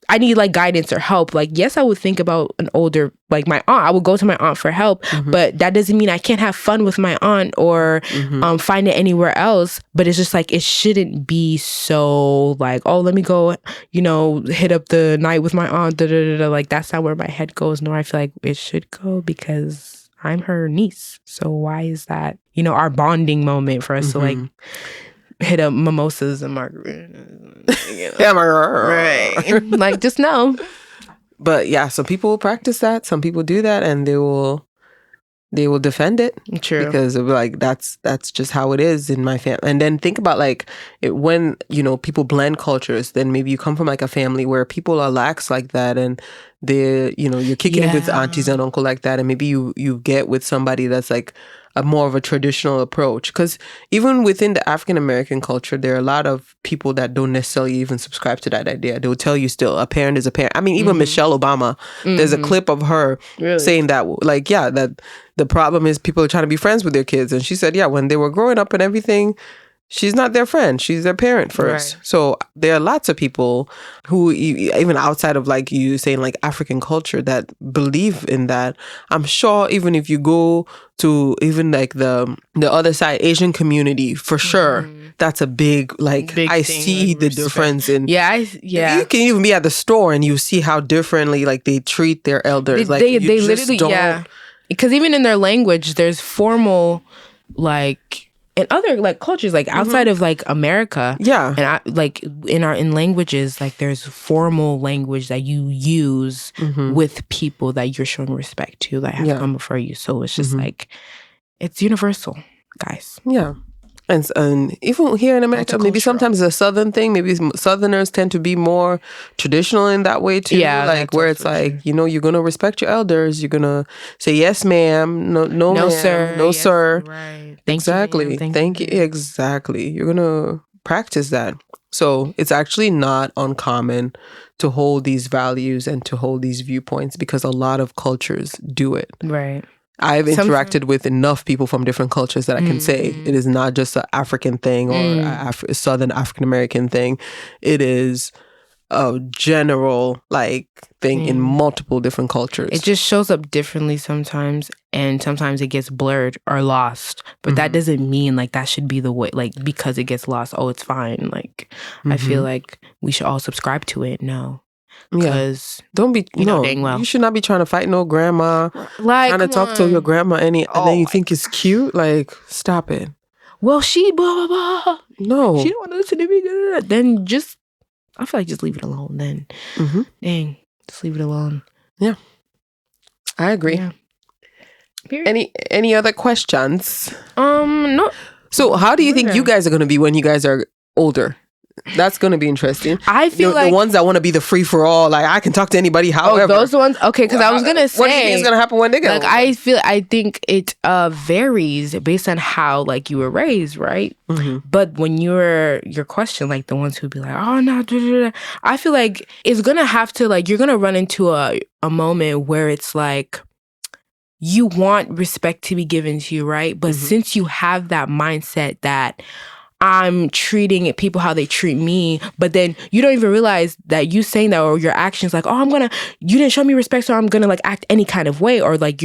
I need like guidance or help. Like, yes, I would think about an older, like my aunt. I would go to my aunt for help, but that doesn't mean I can't have fun with my aunt or find it anywhere else. But it's just like, it shouldn't be so like, let me go, hit up the night with my aunt. Like, that's not where my head goes. No, I feel like it should go because I'm her niece. So why is that, our bonding moment for us to like, hit up mimosas and margaritas. Right. Like, just know. But some people practice that. Some people do that and they will defend it. True. Because of like, that's just how it is in my family. And then think about like when, people blend cultures, then maybe you come from like a family where people are lax like that and they're, you're kicking it with aunties and uncle like that. And maybe you get with somebody that's like a more of a traditional approach. Because even within the African American culture, there are a lot of people that don't necessarily even subscribe to that idea. They will tell you still a parent is a parent. I mean, even Michelle Obama, there's a clip of her saying that, like, that the problem is people are trying to be friends with their kids. And she said, when they were growing up and everything, she's not their friend. She's their parent first. Right. So there are lots of people who, even outside of like you saying like African culture, that believe in that. I'm sure even if you go to even like the other side, Asian community, for sure, that's a big I see the difference in. You can even be at the store and you see how differently like they treat their elders. They literally don't. Because even in their language, there's formal like. In other like cultures, like outside of like America, and like in languages, like there's formal language that you use with people that you're showing respect to, that have come before you. So it's just like it's universal, guys. Yeah, and even here in America, maybe sometimes it's a Southern thing. Maybe Southerners tend to be more traditional in that way too. Yeah, like where it's like you're gonna respect your elders. You're gonna say yes, ma'am. No, ma'am. Sir. No, yes, sir. Right. Exactly. Thank you. Exactly. You're gonna practice that. So it's actually not uncommon to hold these values and to hold these viewpoints because a lot of cultures do it. Right. I've interacted with enough people from different cultures that I can say it is not just an African thing or a Southern African American thing. It is a general like thing in multiple different cultures. It just shows up differently sometimes, and sometimes it gets blurred or lost. But that doesn't mean like that should be the way. Like because it gets lost, it's fine. Like I feel like we should all subscribe to it. No. Because don't be dang well. You should not be trying to fight no grandma. Like, trying to talk to your grandma and then you think it's cute. Like, stop it. Well, she blah blah blah. No, she don't want to listen to me. Blah, blah, blah. Then I feel like just leave it alone. Then, dang, just leave it alone. Yeah, I agree. Yeah. Any other questions? No. So, how do you think you guys are going to be when you guys are older? That's going to be interesting. I feel like the ones that want to be the free for all, like I can talk to anybody. However, those ones. Okay, because I was gonna say, what do you think is going to happen when they get older? I think it varies based on how like you were raised, right? But when your question, like the ones who be like, oh no, I feel like it's gonna have to like you're gonna run into a moment where it's like you want respect to be given to you, right? But since you have that mindset that I'm treating people how they treat me, but then you don't even realize that you saying that or your actions like, oh, you didn't show me respect, so I'm gonna like act any kind of way, or like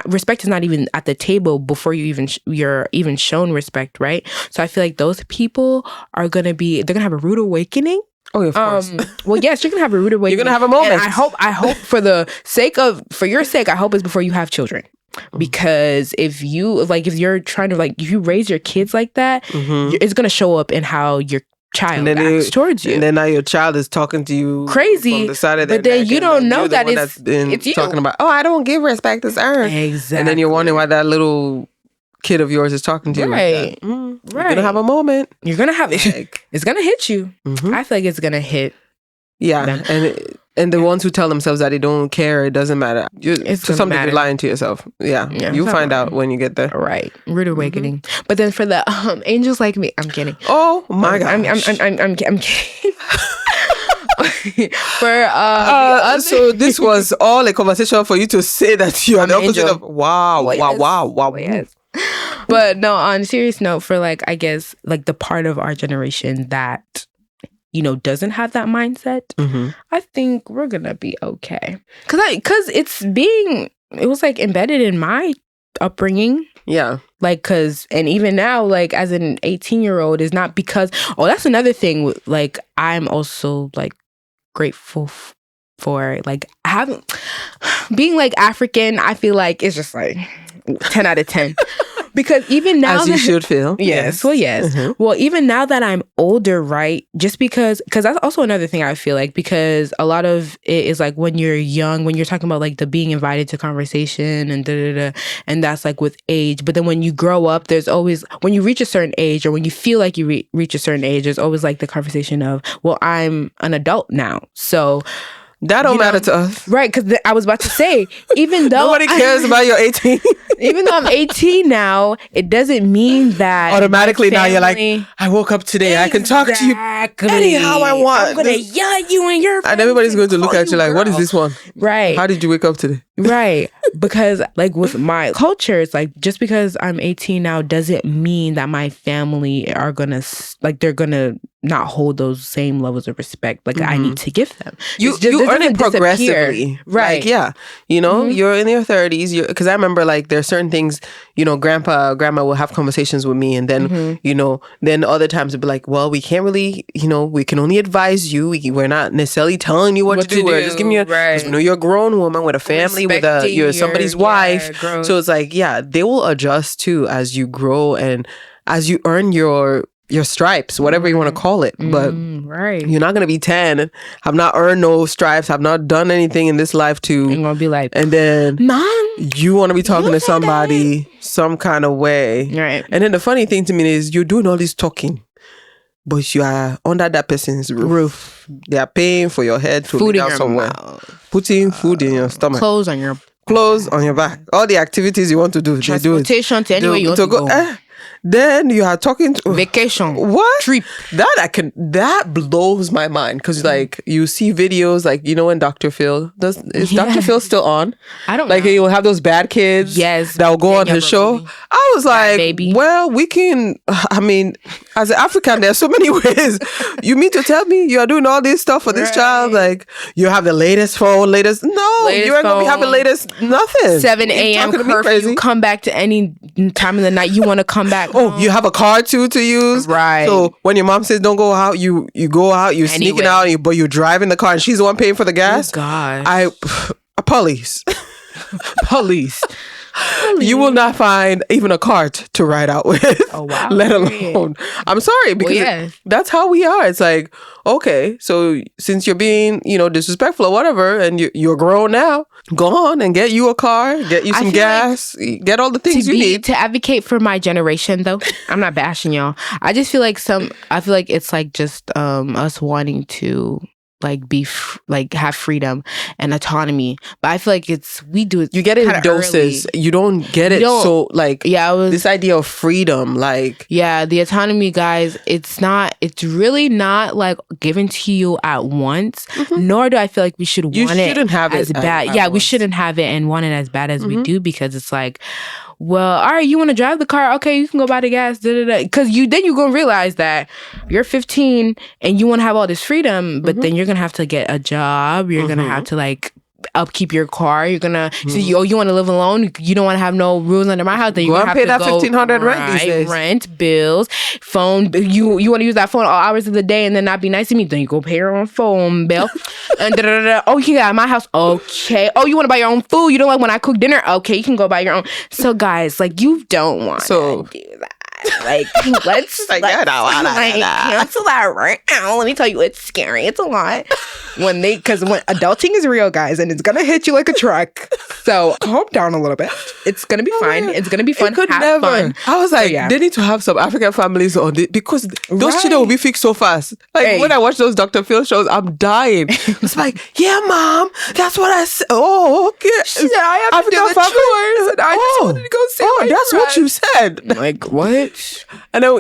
respect is not even at the table before you're even shown respect, right? So I feel like those people they're gonna have a rude awakening. Oh, of course. Well, yes, you're gonna have a rude awakening. You're gonna have a moment. And I hope for your sake, I hope it's before you have children. Because if you're trying to like, if you raise your kids like that, it's going to show up in how your child acts towards you. And then now your child is talking to you crazy, from the side of their but then you don't know that it's you. Talking about, I don't give respect, it's earned. Exactly. And then you're wondering why that little kid of yours is talking to you like that. Right. You're going to have a moment. You're going to have it. It's going to hit you. I feel like it's going to hit. Yeah. Them. And the ones who tell themselves that they don't care, it doesn't matter. It's to some degree you're lying to yourself. Yeah. You'll find out when you get there. Right. Rude awakening. But then for the angels like me, I'm kidding. Oh my God. I'm kidding. So this was all a conversation for you to say that you are the opposite of wow. Yes. But no, on a serious note, for like, I guess like the part of our generation that doesn't have that mindset, I think we're gonna be okay. Cause it was like embedded in my upbringing. Yeah. Like, and even now, like as an 18-year-old is not because, that's another thing. Like, I'm also like grateful for like having, being like African, I feel like it's just like 10 out of 10. Because even now, as you should feel. Yes. Well, yes. Well, even now that I'm older, right? Just because that's also another thing I feel like, because a lot of it is like when you're young, when you're talking about like the being invited to conversation and and that's like with age. But then when you grow up, there's always, when you reach a certain age or when you feel like you reach a certain age, there's always like the conversation of, well, I'm an adult now. So that don't matter to us. Right, because I was about to say, even though nobody cares about your 18. Even though I'm 18 now, it doesn't mean that automatically now you're like, I woke up today, I can talk to you anyhow I want. I'm going to yell at you and your friends. And everybody's going to look at you like, what is this one? Right. How did you wake up today? Right. Because like with my culture, it's like just because I'm 18 now doesn't mean that my family are going to, like they're going to not hold those same levels of respect like I need to give them. You earn it progressively. Right. Like, yeah. You're in your 30s. Because I remember like there's certain things, grandpa, grandma will have conversations with me and then, then other times it'll be like, well, we can't really, we can only advise you. We're not necessarily telling you what to do. We're just giving you, because we know you're a grown woman with a family, you're somebody's wife. So it's like, yeah, they will adjust too as you grow and as you earn your stripes, whatever you want to call it. But you're not going to be 10, have not earned no stripes, have not done anything in this life to. You're going to be like, and then Mom, you want to be talking to somebody some kind of way. Right. And then the funny thing to me is you're doing all this talking, but you are under that person's roof. They are paying for your head to be out somewhere. Putting food in your stomach. Clothes on your back. All the activities you want to do, they do it. Transportation to anywhere you want to go. Then you are talking to vacation. What? Trip. That blows my mind. Because like you see videos like, when Dr. Phil is Dr. Phil still on? I don't like know. he will have those bad kids that will go on his show. I I was like, well, we can, I mean, as an African, there's so many ways. You mean to tell me you are doing all this stuff for this child? Like, you have the latest phone, you ain't going to be having latest nothing. 7 a.m. curfew, come back to any time of the night you want to come back. Oh, you have a car too to use? Right. So when your mom says don't go out, you go out, you're sneaking out, but you're driving the car and she's the one paying for the gas? Oh, gosh. Police. Police. You will not find even a cart to ride out with. Oh, wow. Let alone. I'm sorry, because that's how we are. It's like, okay, so since you're being, disrespectful or whatever, and you're grown now, go on and get you a car, get you some gas, get all the things you need. To advocate for my generation, though, I'm not bashing y'all. I just feel like it's like just us wanting to have freedom and autonomy, but I feel like we do it. You get it in doses. Early. You don't get it. So this idea of freedom, the autonomy, guys. It's really not like given to you at once. Mm-hmm. Nor do I feel like we should want it. You shouldn't have it as bad. We shouldn't have it and want it as bad as we do, because it's like, well, all right, you want to drive the car? Okay, you can go buy the gas. Because then you're going to realize that you're 15 and you want to have all this freedom, but then you're going to have to get a job. You're going to have to upkeep your car. You're going to, you want to live alone? You don't want to have no rules under my house. Then you're going to have pay to that $1,500 rent these days. Rent, bills, phone. You want to use that phone all hours of the day and then not be nice to me? Then you go pay your own phone bill. And Oh, you can get out of my house. Okay. Oh, you want to buy your own food? You don't like when I cook dinner? Okay, you can go buy your own. So guys, you don't want to do that. Let's cancel that right now. Let me tell you, it's scary. It's a lot because when adulting is real, guys, and it's gonna hit you like a truck. So calm down a little bit. It's gonna be fine. It's gonna be fun. Have fun. I was like, they need to have some African families on it, because those children will be fixed so fast. When I watch those Dr. Phil shows, I'm dying. It's like, yeah, mom, that's what I said. Oh, okay. She said I have to do the chores, and I just wanted to go see. Oh, that's what you said. Like, what? I know,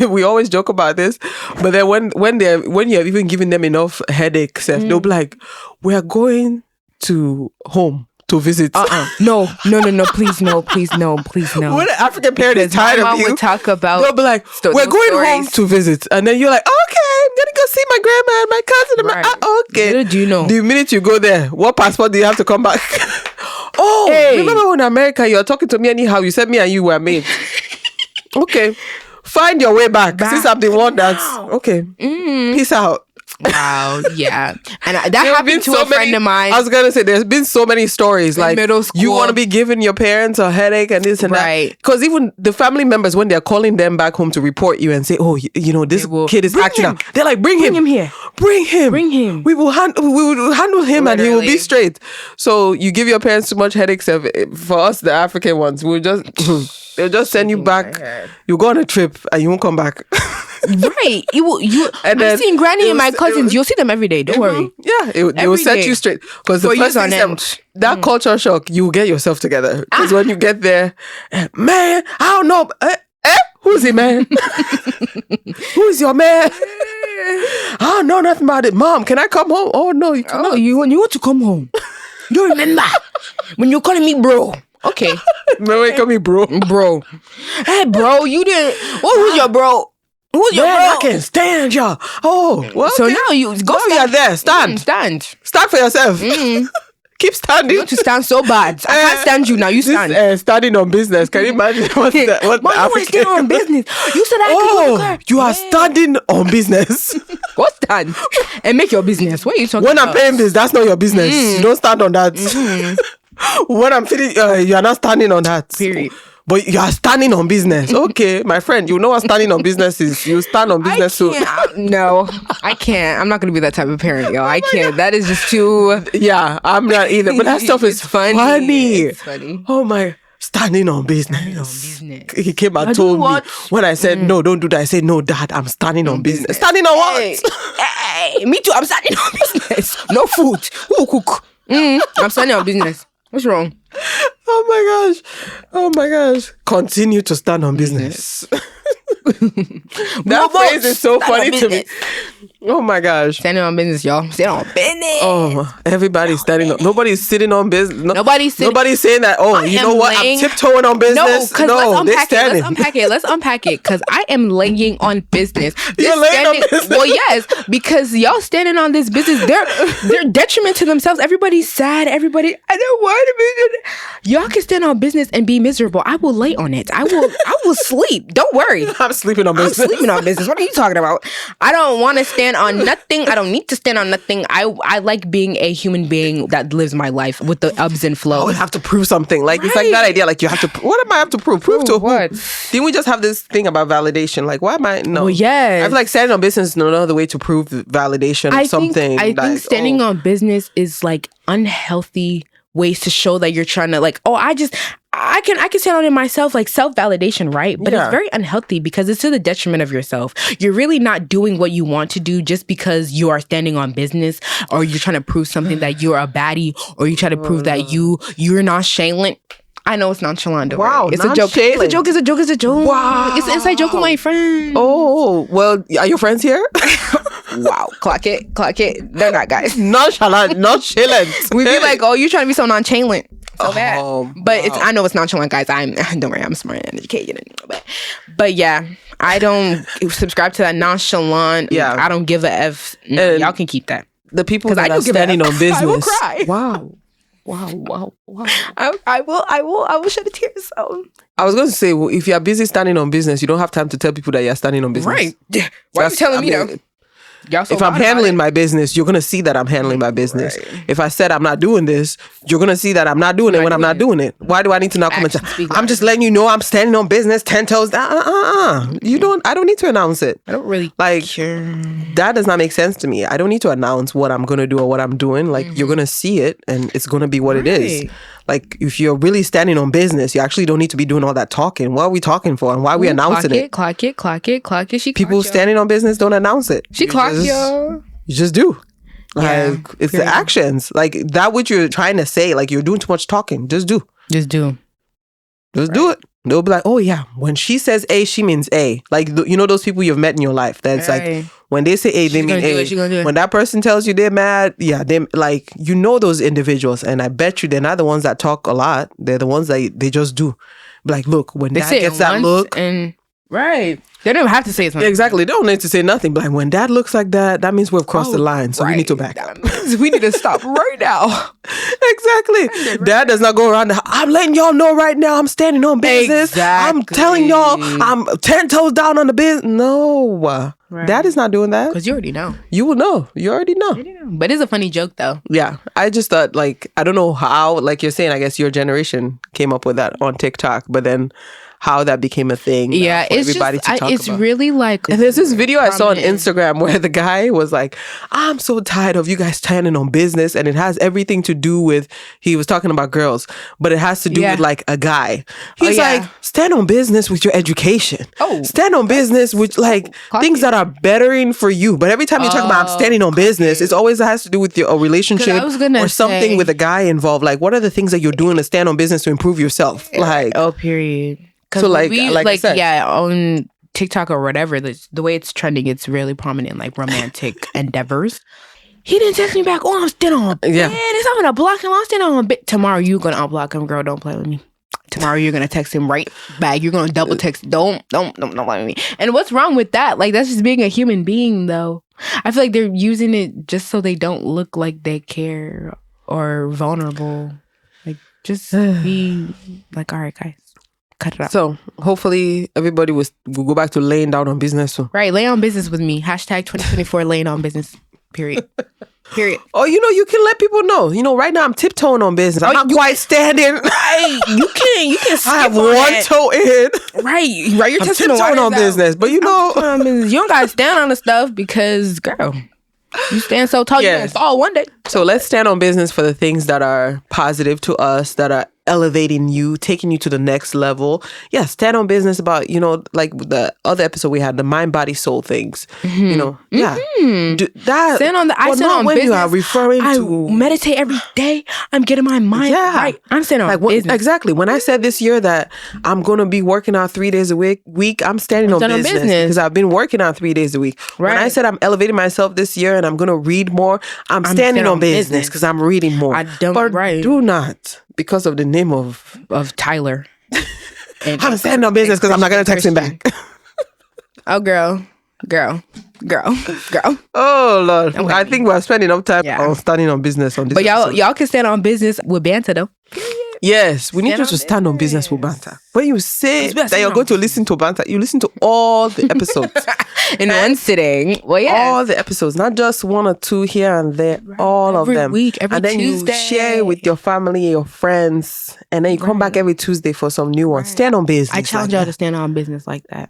we always joke about this, but then when you're even giving them enough headaches, they'll be like, we are going to home to visit. No, please no. When an African parent is tired of you, would talk about, they'll be like, we're going home to visit, and then you're like, okay, I'm gonna go see my grandma and my cousin. Right. Okay. Little do you know, the minute you go there, what passport do you have to come back? Remember when in America you're talking to me anyhow? You said me and you were mates. Okay, find your way back. Since I'm the one that's okay. Peace out. Wow, yeah. And that happened to a friend of mine. I was gonna say, there's been so many stories like middle school. You want to be giving your parents a headache and this and that, because even the family members, when they're calling them back home to report you and say, oh, this kid is acting out, they're like, bring him here, bring him. We will handle him. Literally. And he will be straight. So you give your parents too much headaches. For us, the African ones, they'll just send you back. You go on a trip and you won't come back. Right. I've seen Granny and my cousins. You'll see them every day. Don't worry. Yeah, they will set you straight. Because the first thing that culture shock, you will get yourself together. Because when you get there, man, I don't know. Who's he, man? Who's your man? I don't know nothing about it. Mom, can I come home? Oh, no, you cannot. You want to come home. You remember when you're calling me bro. Okay. Remember when you call me bro? Bro. Hey, bro, you didn't. Who's your bro? Who's your bro? I can't stand y'all. Oh, well. So now you go. Now you're there. Stand. Stand for yourself. Keep standing. You want to stand so bad. I can't stand you now. You stand. Standing on business. Can you imagine what Mom, you standing on business. You said I could go to the car. You are standing on business. Go stand and make your business. What are you talking about? When I'm paying bills, that's not your business. You don't stand on that. When I'm feeling, you are not standing on that. Period. But you are standing on business. Okay, my friend, you know what standing on business is. You stand on business too. No, I can't. I'm not going to be that type of parent, yo. I can't. That is just too... Yeah, I'm not either. But that stuff is funny. It's funny. Oh my... Standing on business. He came and told me. When I said, no, don't do that. I said, no, Dad, I'm standing on business. Standing on what? Hey, me too. I'm standing on business. No food. Who cook? I'm standing on business. What's wrong? Oh my gosh. Continue to stand on business. That phrase is so funny to me. Oh my gosh. Standing on business, y'all. Standing on business. Oh, everybody's standing on. Nobody's sitting on business. Nobody's saying that, you know what? I'm tiptoeing on business. No, let's unpack it. Let's unpack it. Because I am laying on business. You're laying on business? Well, yes. Because y'all standing on this business, they're detriment to themselves. Everybody's sad. I don't want to be. Y'all can stand on business and be miserable. I will lay on it. I will sleep. Don't worry. I'm sleeping on business. I'm sleeping on business. What are you talking about? I don't want to stand on nothing. I don't need to stand on nothing. I like being a human being that lives my life with the ups and flows. I would have to prove something. Like, it's like that idea. Like, you have to. What am I have to prove? Prove to what? Who? Didn't we just have this thing about validation? Like, why am I? No. Well, yes. I feel like standing on business is another way to prove validation of something. I think standing on business is like unhealthy ways to show that you're trying to like, I can stand on it myself, like self-validation, right? But it's very unhealthy because it's to the detriment of yourself. You're really not doing what you want to do just because you are standing on business, or you're trying to prove something that you're a baddie, or you try to prove that you're nonchalant. I know it's nonchalant. Don't worry. It's a joke. It's a joke. Wow. It's an inside joke with my friend. Oh, well, are your friends here? Wow. Clock it. They're not, guys. Nonchalant. We be like, you're trying to be so nonchalant. So bad. But wow. I know it's nonchalant, guys. Don't worry, I'm smart and educated. But yeah, I don't subscribe to that nonchalant. Yeah. I don't give a F. No, y'all can keep that. The people that are standing on business. I will cry. Wow. I will shed a tear. So I was going to say, if you're busy standing on business, you don't have time to tell people that you're standing on business. Right. Why are you telling me though? If I'm handling my business, you're going to see that I'm handling my business. Right. If I said I'm not doing this, you're going to see that I'm not doing it when I'm not doing it. Why do I need to now come and say, I'm just letting you know I'm standing on business 10 toes down? You don't, I don't need to announce it. I don't really care. That does not make sense to me. I don't need to announce what I'm going to do or what I'm doing. Like, you're going to see it and it's going to be what it is. Like, if you're really standing on business, you actually don't need to be doing all that talking. What are we talking for? And why are we announcing it? Clock it. People standing on business don't announce it. She clocked you. You just do. Like, it's the actions. Like, that what you're trying to say. Like, you're doing too much talking. Just do. Just do it. They'll be like, oh yeah, when she says A, she means A. Like, you know those people you've met in your life. That's like, when they say A, they mean A. When that person tells you they're mad, they like, you know those individuals. And I bet you they're not the ones that talk a lot. They're the ones that they just do. Like, look, when Dad gets that look. Right. They don't have to say something. Exactly. They don't need to say nothing. But like, when Dad looks like that, that means we've crossed the line. So we need to back up. We need to stop right now. Exactly. Dad does not go around. I'm letting y'all know right now I'm standing on business. Exactly. I'm telling y'all I'm 10 toes down on the business. No. Right. Dad is not doing that. Because you already know. You will know. You already know. But it's a funny joke though. Yeah. I just thought, like, I don't know how, like you're saying, I guess your generation came up with that on TikTok. But then how that became a thing. Yeah, it's everybody just, to talk it's about. Really like. And there's this video I saw on Instagram where the guy was like, I'm so tired of you guys standing on business. And it has everything to do with, he was talking about girls, but it has to do with like a guy. He's like, stand on business with your education. Stand on business with like things that are bettering for you. But every time you talk about I'm standing on business, it's always has to do with your relationship or something with a guy involved. Like, what are the things that you're doing to stand on business to improve yourself? Like, period. So like I said, on TikTok or whatever, the way it's trending, it's really prominent, like romantic endeavors. He didn't text me back. I'm still on. Yeah. Man, I'm gonna block him. I'm still on. Tomorrow you're gonna unblock him, girl. Don't play with me. Tomorrow you're gonna text him right back. You're gonna double text. Don't play with me. And what's wrong with that? Like, that's just being a human being, though. I feel like they're using it just so they don't look like they care or vulnerable. Like, just be like, all right, guys. Cut it out. So hopefully everybody will go back to laying down on business soon. Right, lay on business with me. Hashtag 2024 laying on business. Period. Oh, you can let people know. Right now I'm tiptoeing on business. I'm not quite standing. Right. You can skip. I have one toe in. Right. You're tiptoeing on business, but you don't gotta stand on the stuff because, girl, you stand so tall, you're gonna fall one day. So let's stand on business for the things that are positive to us, that are elevating you, taking you to the next level. Yeah, stand on business about, like the other episode we had, the mind, body, soul things. Yeah. That stand on I stand on when business. You are referring to meditate every day. I'm getting my mind right. I'm standing on business. Exactly. When I said this year that I'm gonna be working out 3 days a week, I'm standing on business because I've been working out 3 days a week. Right. When I said I'm elevating myself this year and I'm gonna read more, I'm standing on business because I'm reading more. Do not, because of the name of Tyler. I'm standing on business because I'm not gonna text him back. Oh, girl. Oh Lord, I think we're spending enough time on standing on business on this. But y'all can stand on business with Banta though. Yes, we need you to stand on business with Banta. When you say that you're going to listen to Banta, you listen to all the episodes in one sitting. Well, yeah, all the episodes, not just one or two here and there. All of them. Every week, every Tuesday. And then you share with your family, your friends, and then you come back every Tuesday for some new ones. Stand on business. I challenge y'all to stand on business like that.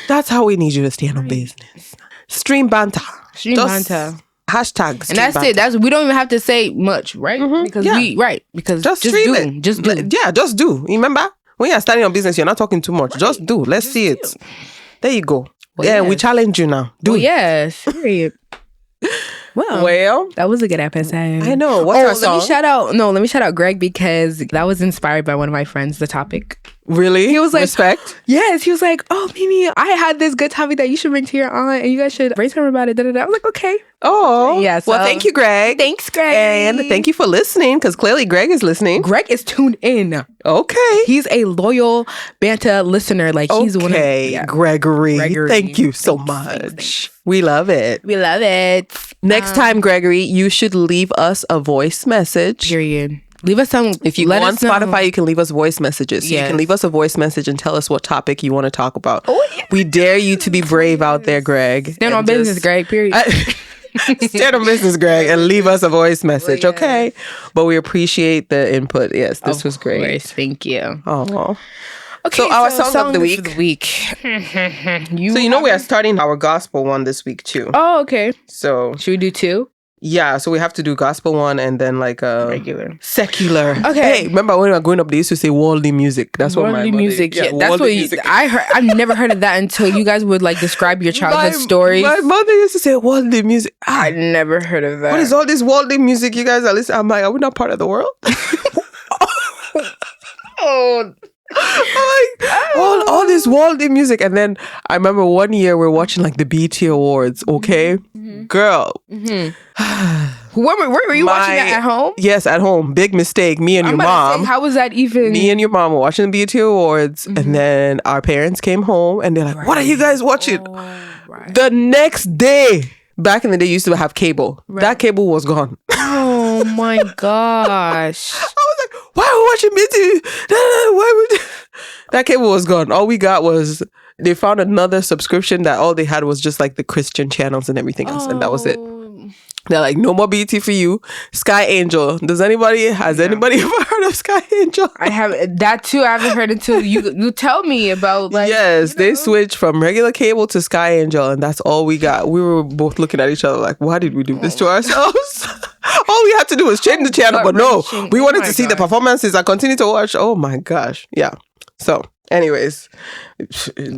That's how we need you to stand on business. Stream Banta. Banta. Hashtag. And that's Banta. it. We don't even have to say much, right? Because because just do it. Just do. Yeah, just do. Remember, when you're standing on business, you're not talking too much. Just do. Let's see it. There you go. We challenge you now. Do it. Yes. Period. Well, that was a good episode. I know. What's our song? Let me shout out Greg because that was inspired by one of my friends, the topic. Really? He was like, respect? Yes. He was like, oh, Mimi, I had this good topic that you should bring to your aunt and you guys should brainstorm about it. I was like, okay. Oh. Yeah. Well, thank you, Greg. Thanks, Greg. And thank you for listening because clearly Greg is listening. Greg is tuned in. Okay. He's a loyal Banta listener. Like, he's one of Gregory. Thank you so much. Thanks. We love it. We love it. Next time, Gregory, you should leave us a voice message. Period. Leave us some. If you go on Spotify, you can leave us voice messages. So you can leave us a voice message and tell us what topic you want to talk about. Oh, yeah. We dare you to be brave out there, Greg. Stand on business, Greg. Period. Stand on business, Greg, and leave us a voice message, okay? But we appreciate the input. Yes, this was great. Of course, thank you. Oh. Okay, so our song of the week. We are starting our gospel one this week too. Oh, okay. So should we do two? Yeah, so we have to do gospel one and then like a regular secular. Okay. Hey, remember when we were growing up, they used to say worldly music. That's what my music. Yeah, that's what I heard. I've never heard of that until you guys would like describe your childhood stories. My mother used to say worldly music. I never heard of that. What is all this worldly music you guys are listening? I'm like, are we not part of the world? All this worldly music. And then I remember one year we were watching like the BET Awards, okay? Girl. Were you watching that at home? Yes, at home. Big mistake. Me and your mom. How was that even? Me and your mom were watching the BET Awards and then our parents came home and they're like, what are you guys watching? The next day. Back in the day, you used to have cable. That cable was gone. Oh my gosh. I was like, why are we watching BET? That cable was gone. All we got was they found another subscription that all they had was just like the Christian channels and everything else. And that was it. They're like, no more BET for you. Sky Angel. Has anybody ever heard of Sky Angel? I haven't. That too, I haven't heard until you tell me about like. Yes, they switched from regular cable to Sky Angel, and that's all we got. We were both looking at each other like, why did we do this to ourselves? All we had to do was change the channel, but no, we wanted to see the performances. I continue to watch. Oh my gosh. Yeah. So, anyways,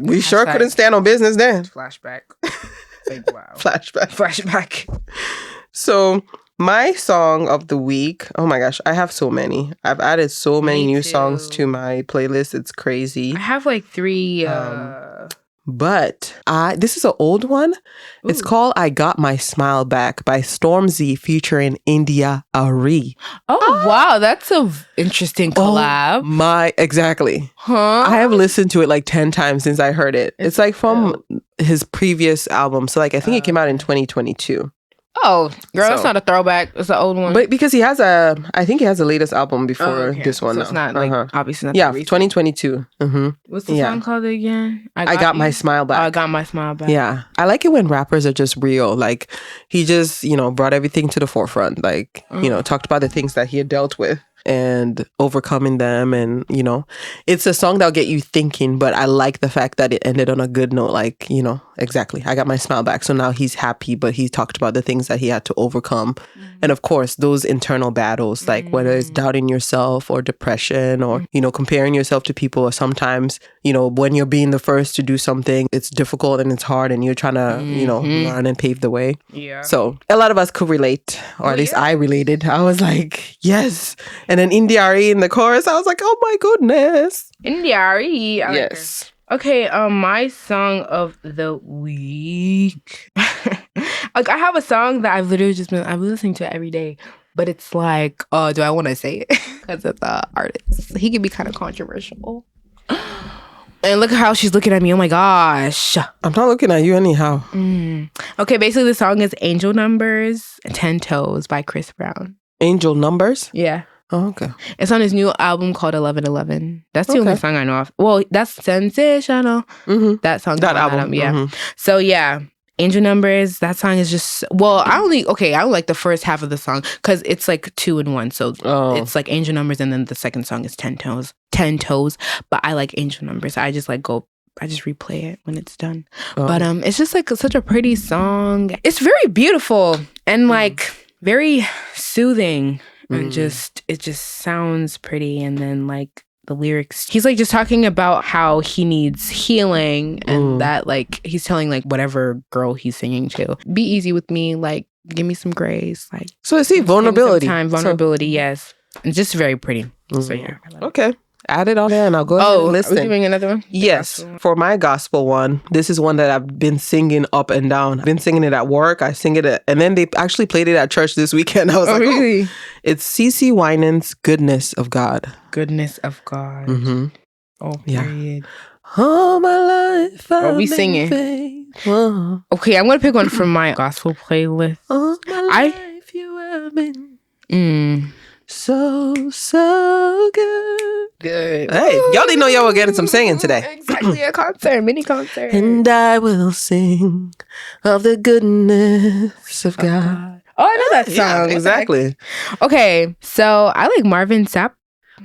we sure couldn't stand on business then. Flashback. Like, wow. Flashback. So my song of the week, oh my gosh, I have so many. I've added so many new songs to my playlist. It's crazy. I have like 3. But this is an old one. Ooh. It's called I Got My Smile Back by Stormzy featuring India Arie. Oh, wow. That's an interesting collab. Exactly. Huh? I have listened to it like 10 times since I heard it. It's like from his previous album. So like I think it came out in 2022. Oh, girl, that's not a throwback. It's an old one. But because I think he has the latest album before this one. So it's not like obviously not. Yeah, 2022. What's the song called again? I got my smile back. I got my smile back. Yeah, I like it when rappers are just real. Like he just brought everything to the forefront. Like talked about the things that he had dealt with and overcoming them, and it's a song that'll get you thinking. But I like the fact that it ended on a good note. Like exactly. I got my smile back. So now he's happy, but he talked about the things that he had to overcome. And of course, those internal battles, like whether it's doubting yourself or depression or, comparing yourself to people, or sometimes, when you're being the first to do something, it's difficult and it's hard and you're trying to, run and pave the way. Yeah. So a lot of us could relate, or at least I related. I was like, yes. And then Indiari in the chorus, I was like, oh my goodness. Indiari. Yes. Okay, my song of the week. Like, I have a song that I've literally I've been listening to it every day. But it's like, do I want to say it? Because of the artist. He can be kind of controversial. And look at how she's looking at me. Oh my gosh. I'm not looking at you anyhow. Okay, basically the song is Angel Numbers, 10 Toes by Chris Brown. Angel Numbers? Yeah. Oh, okay. It's on his new album called 1111. That's the only song I know of. Well, that's sensational. That song. That album. Yeah. So yeah, Angel Numbers. That song is just, well, I don't like the first half of the song because it's like 2 in 1. So it's like Angel Numbers and then the second song is 10 Toes. 10 Toes. But I like Angel Numbers. I just replay it when it's done. But it's just like such a pretty song. It's very beautiful and like very soothing. And it just sounds pretty. And then like the lyrics, he's like just talking about how he needs healing and that like he's telling like whatever girl he's singing to, be easy with me, like give me some grace, like. So I see vulnerability. Vulnerability, yes. And just very pretty. So yeah. Okay. Add it on there and I'll go ahead and listen. Are we doing another one? Yes. For my gospel one, this is one that I've been singing up and down. I've been singing it at work. I sing it and then they actually played it at church this weekend. I was like, really? It's CeCe Winans' Goodness of God. Goodness of God. Oh, period. All my life Are we singing? Okay, I'm going to pick one from my gospel playlist. All my life you have been so good. Hey, y'all didn't know y'all were getting some singing today. Exactly, a concert, mini concert. And I will sing of the goodness of God. Oh, I know that song. Yeah, exactly. Okay, so I like Marvin Sapp.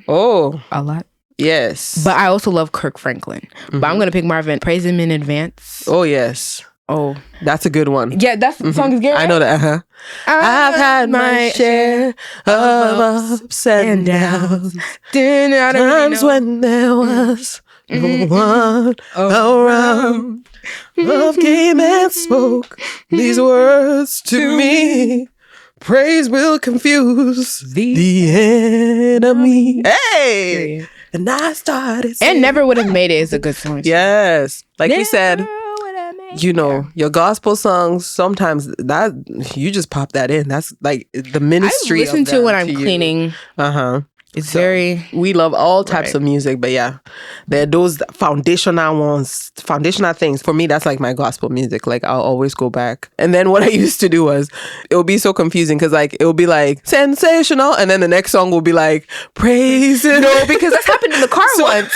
Oh, a lot. Yes. But I also love Kirk Franklin. But I'm going to pick Marvin. Praise him in advance. Oh, yes. Oh, that's a good one. Yeah, that song is good. Right? I know that. I've had my share of ups and downs. Times when there was no one around. Love came and spoke these words to me. Praise will confuse the enemy. Hey! And I started singing. And Never Would Have Made It is a good song. Yes. Like you said, your gospel songs, sometimes that you just pop that in. That's like the ministry. I listen to when I'm cleaning. It's very... We love all types of music, but yeah, there are those foundational ones, foundational things. For me, that's like my gospel music. Like, I'll always go back. And then what I used to do was, it would be so confusing because like, it would be like, sensational, and then the next song will be like, praise it. No, because that's happened in the car once.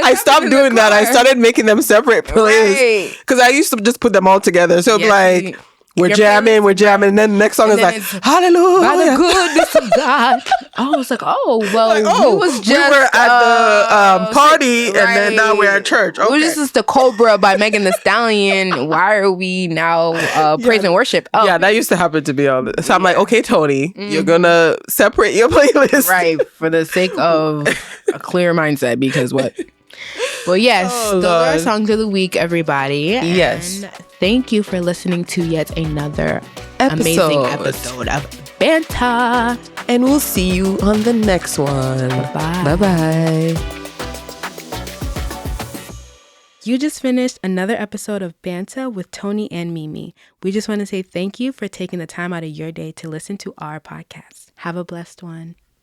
I stopped doing that. I started making them separate playlists. Because I used to just put them all together. So it'd be like... We're jamming, and then the next song is like, hallelujah. By the goodness of God. I was like, we were at the party, and then now we're at church. Okay. This is the Cobra by Megan Thee Stallion. Why are we now praise and worship? Oh. Yeah, that used to happen to me all the. So I'm like, okay, Toni, you're going to separate your playlist. Right, for the sake of a clear mindset, because what? Well, yes, those are our songs of the week, everybody. Yes. And thank you for listening to yet another amazing episode of Banta. And we'll see you on the next one. Bye-bye. Bye-bye. You just finished another episode of Banta with Toni and Mimi. We just want to say thank you for taking the time out of your day to listen to our podcast. Have a blessed one.